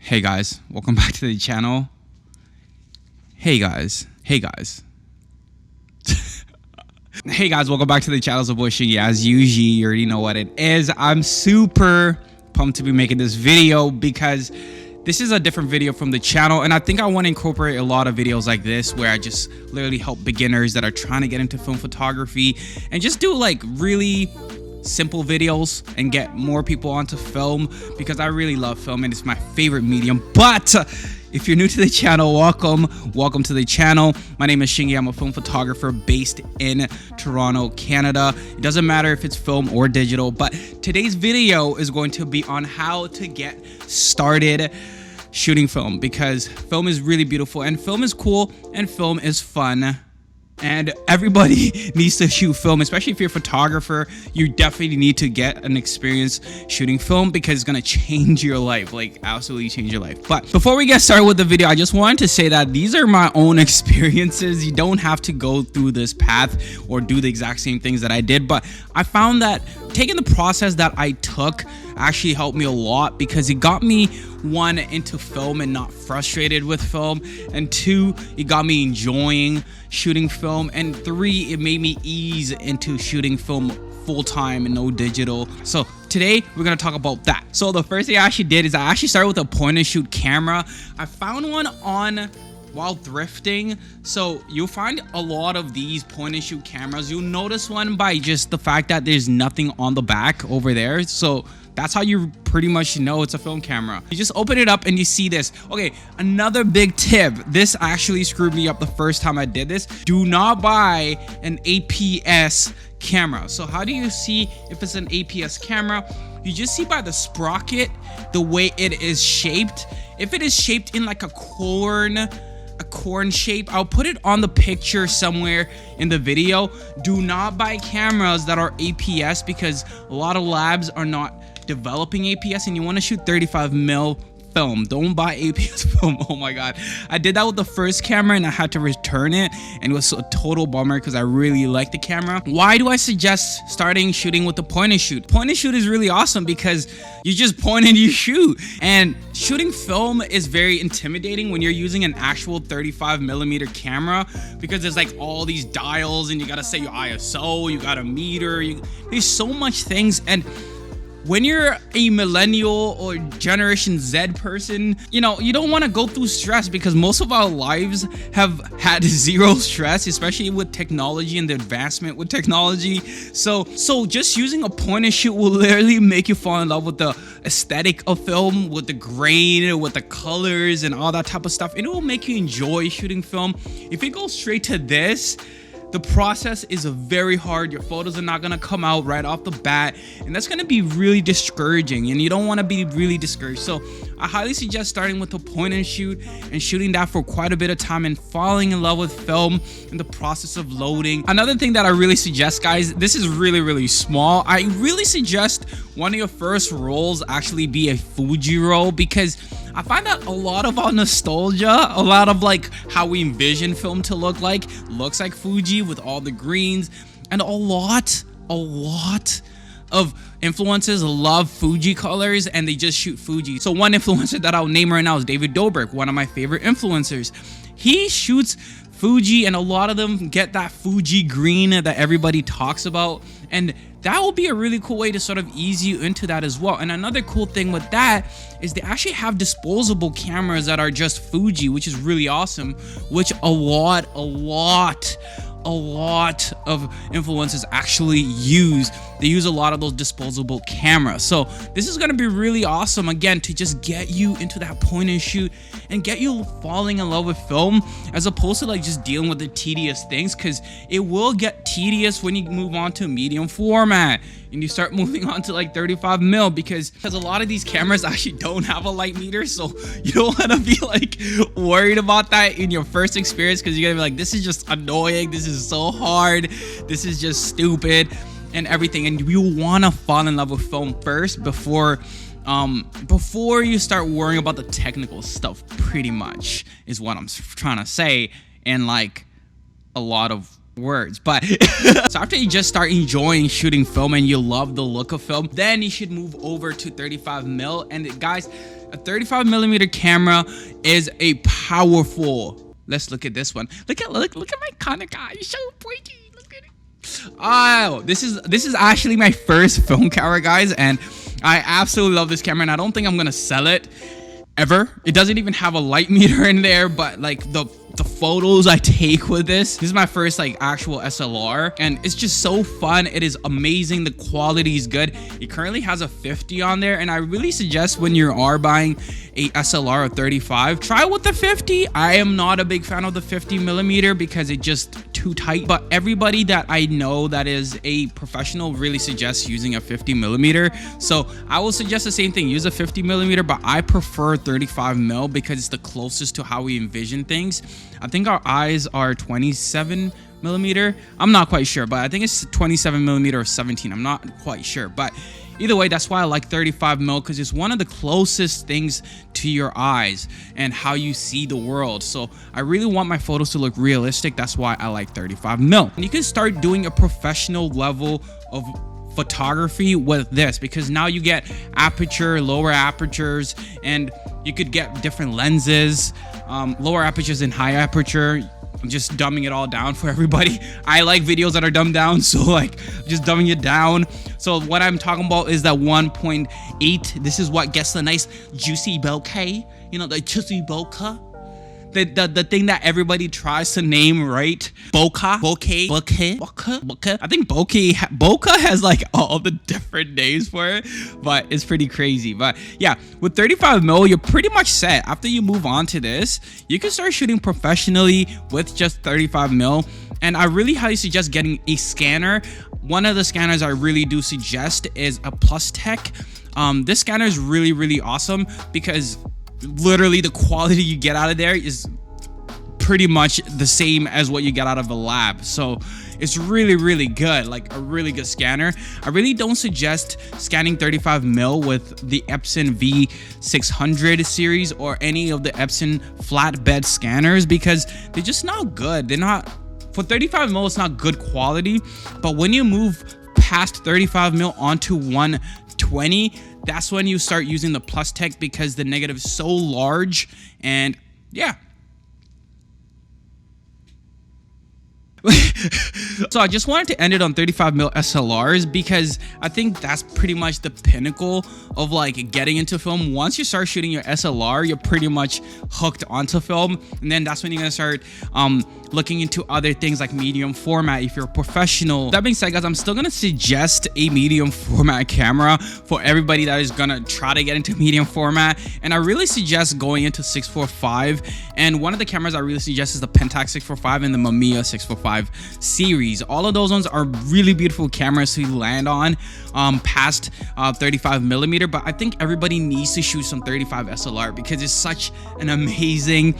Hey guys, welcome back to the channel. Hey guys. Hey guys, welcome back to the channel. It's your boy Shingy. As usual, you already know what it is. I'm super pumped to be making this video because this is a different video from the channel, and I think I want to incorporate a lot of videos like this where I just literally help beginners that are trying to get into film photography and just do like really simple videos and get more people onto film, because I really love film and it's my favorite medium. But if you're new to the channel, welcome to the channel. My name is Shingy. I'm a film photographer based in Toronto, Canada. It doesn't matter if it's film or digital, but today's video is going to be on how to get started shooting film, because film is really beautiful and film is cool and film is fun. And everybody needs to shoot film, especially if you're a photographer. You definitely need to get an experience shooting film because it's gonna change your life, like absolutely change your life. But before we get started with the video, I just wanted to say that these are my own experiences. You don't have to go through this path or do the exact same things that I did, but I found that taking the process that I took actually helped me a lot, because it got me, one, into film and not frustrated with film, and two, it got me enjoying shooting film, and three, it made me ease into shooting film full-time and no digital. So today we're gonna talk about that. So the first thing I actually did is I actually started with a point and shoot camera. I found one on while thrifting. So you'll find a lot of these point and shoot cameras. You'll notice one by just the fact that there's nothing on the back over there. So that's how you pretty much know it's a film camera. You just open it up and you see this. Okay, another big tip. This actually screwed me up the first time I did this. Do not buy an APS camera. So how do you see if it's an APS camera? You just see by the sprocket, the way it is shaped. If it is shaped in like a corn shape, I'll put it on the picture somewhere in the video. Do not buy cameras that are APS, because a lot of labs are not developing APS, and you want to shoot 35mm film. Don't buy APS film. Oh my god, I did that with the first camera and I had to return it, and it was a total bummer because I really like the camera. Why do I suggest starting shooting with the point and shoot? Point and shoot is really awesome because you just point and you shoot, and shooting film is very intimidating when you're using an actual 35mm camera, because there's like all these dials and you gotta set your ISO, you got a meter, there's so much things. And when you're a millennial or Generation Z person, you know, you don't want to go through stress, because most of our lives have had zero stress, especially with technology and the advancement with technology. So just using a point and shoot will literally make you fall in love with the aesthetic of film, with the grain, with the colors and all that type of stuff. And it will make you enjoy shooting film. If you go straight to this, the process is very hard. Your photos are not gonna come out right off the bat, and that's gonna be really discouraging, and you don't want to be really discouraged. So I highly suggest starting with a point and shoot and shooting that for quite a bit of time and falling in love with film in the process of loading. Another thing that I really suggest, guys, this is really small. I really suggest one of your first rolls actually be a Fuji Roll, because I find that a lot of our nostalgia, a lot of like how we envision film to look like, looks like Fuji with all the greens, and a lot of influencers love Fuji colors and they just shoot Fuji. So one influencer that I'll name right now is David Dobrik, one of my favorite influencers. He shoots Fuji, and a lot of them get that Fuji green that everybody talks about, and that will be a really cool way to sort of ease you into that as well. And another cool thing with that is they actually have disposable cameras that are just Fuji, which is really awesome, which a lot of influencers actually use. They use a lot of those disposable cameras. So this is going to be really awesome, again, to just get you into that point and shoot and get you falling in love with film, as opposed to like just dealing with the tedious things, because it will get tedious when you move on to medium format and you start moving on to like 35mm, because a lot of these cameras actually don't have a light meter. So you don't want to be like worried about that in your first experience, because you're gonna be like, this is just annoying, this is so hard, this is just stupid and everything. And you want to fall in love with film first before you start worrying about the technical stuff, pretty much is what I'm trying to say in like a lot of words. But so after you just start enjoying shooting film and you love the look of film, then you should move over to 35mm. And guys, A 35mm camera is a powerful. Let's look at this one. Look at my Kodak eye. It's so pretty. Look at it. Oh, this is actually my first film camera, guys, and I absolutely love this camera, and I don't think I'm gonna sell it ever. It doesn't even have a light meter in there, but like the photos I take with this is my first like actual SLR, and it's just so fun. It is amazing. The quality is good. It currently has a 50 on there, and I really suggest when you are buying a SLR or 35, try with the 50. I am not a big fan of the 50mm because it just too tight, but everybody that I know that is a professional really suggests using a 50mm. So I will suggest the same thing, use a 50mm, but I prefer 35mm because it's the closest to how we envision things. I think our eyes are 27mm. I'm not quite sure, but I think it's 27mm or 17. I'm not quite sure, but either way, that's why I like 35mm, because it's one of the closest things to your eyes and how you see the world. So I really want my photos to look realistic. That's why I like 35mm. And you can start doing a professional level of photography with this, because now you get aperture, lower apertures, and you could get different lenses, lower apertures and high aperture. I'm just dumbing it all down for everybody. I like videos that are dumbed down, so like just dumbing it down. So what I'm talking about is that 1.8. This is what gets the nice juicy bokeh, you know, the juicy bokeh. The thing that everybody tries to name, right? Bokeh. I think bokeh has like all the different names for it, but it's pretty crazy. But yeah, with 35mm, you're pretty much set. After you move on to this, you can start shooting professionally with just 35mm. And I really highly suggest getting a scanner. One of the scanners I really do suggest is a Plus Tech. This scanner is really, really awesome because literally the quality you get out of there is pretty much the same as what you get out of a lab. So it's really, really good, like a really good scanner. I really don't suggest scanning 35mm with the Epson V600 series or any of the Epson flatbed scanners because they're just not good. They're not, for 35mm, it's not good quality. But when you move past 35mm onto 120, that's when you start using the Plus Tech because the negative is so large. And yeah. So I just wanted to end it on 35mm SLRs because I think that's pretty much the pinnacle of like getting into film. Once you start shooting your SLR, you're pretty much hooked onto film, and then that's when you're gonna start looking into other things like medium format if you're a professional. That being said, guys, I'm still gonna suggest a medium format camera for everybody that is gonna try to get into medium format, and I really suggest going into 645. And one of the cameras I really suggest is the Pentax 645 and the Mamiya 645 series. All of those ones are really beautiful cameras to land on past 35mm, but I think everybody needs to shoot some 35 SLR because it's such an amazing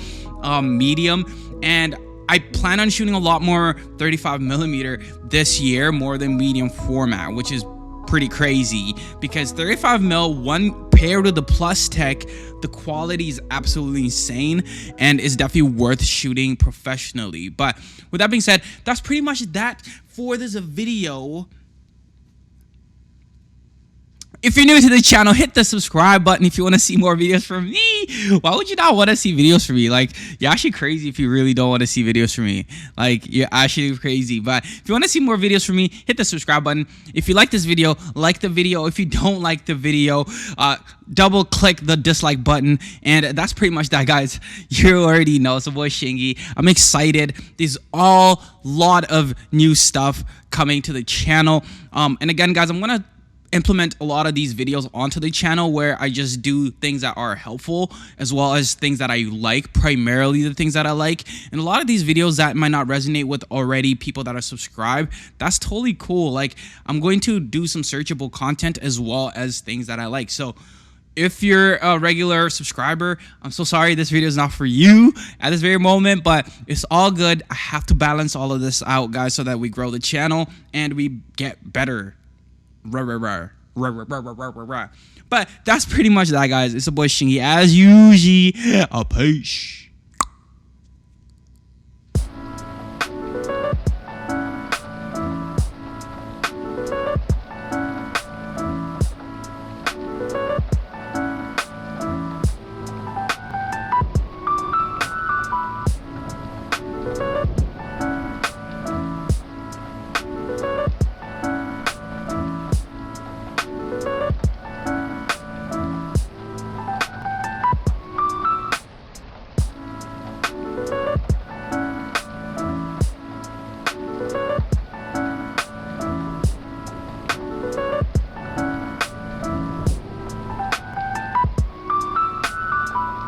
medium. And I plan on shooting a lot more 35mm this year, more than medium format, which is pretty crazy because 35mm, one paired with the Plus Tech, the quality is absolutely insane and is definitely worth shooting professionally. But with that being said, that's pretty much that for this video. If you're new to the channel, hit the subscribe button if you want to see more videos from me. Why would you not want to see videos from me? Like, you're actually crazy if you really don't want to see videos from me. Like, you're actually crazy. But if you want to see more videos from me, hit the subscribe button. If you like this video, like the video. If you don't like the video, double click the dislike button. And that's pretty much that, guys. You already know. It's your boy Shingy. I'm excited. There's all lot of new stuff coming to the channel. And again, guys, I'm going to implement a lot of these videos onto the channel where I just do things that are helpful as well as things that I like, primarily the things that I like. And a lot of these videos that might not resonate with already people that are subscribed, that's totally cool. Like, I'm going to do some searchable content as well as things that I like. So if you're a regular subscriber, I'm so sorry this video is not for you at this very moment, but it's all good. I have to balance all of this out, guys, so that we grow the channel and we get better. But that's pretty much that, guys. It's a boy Shingy as usual. Peace.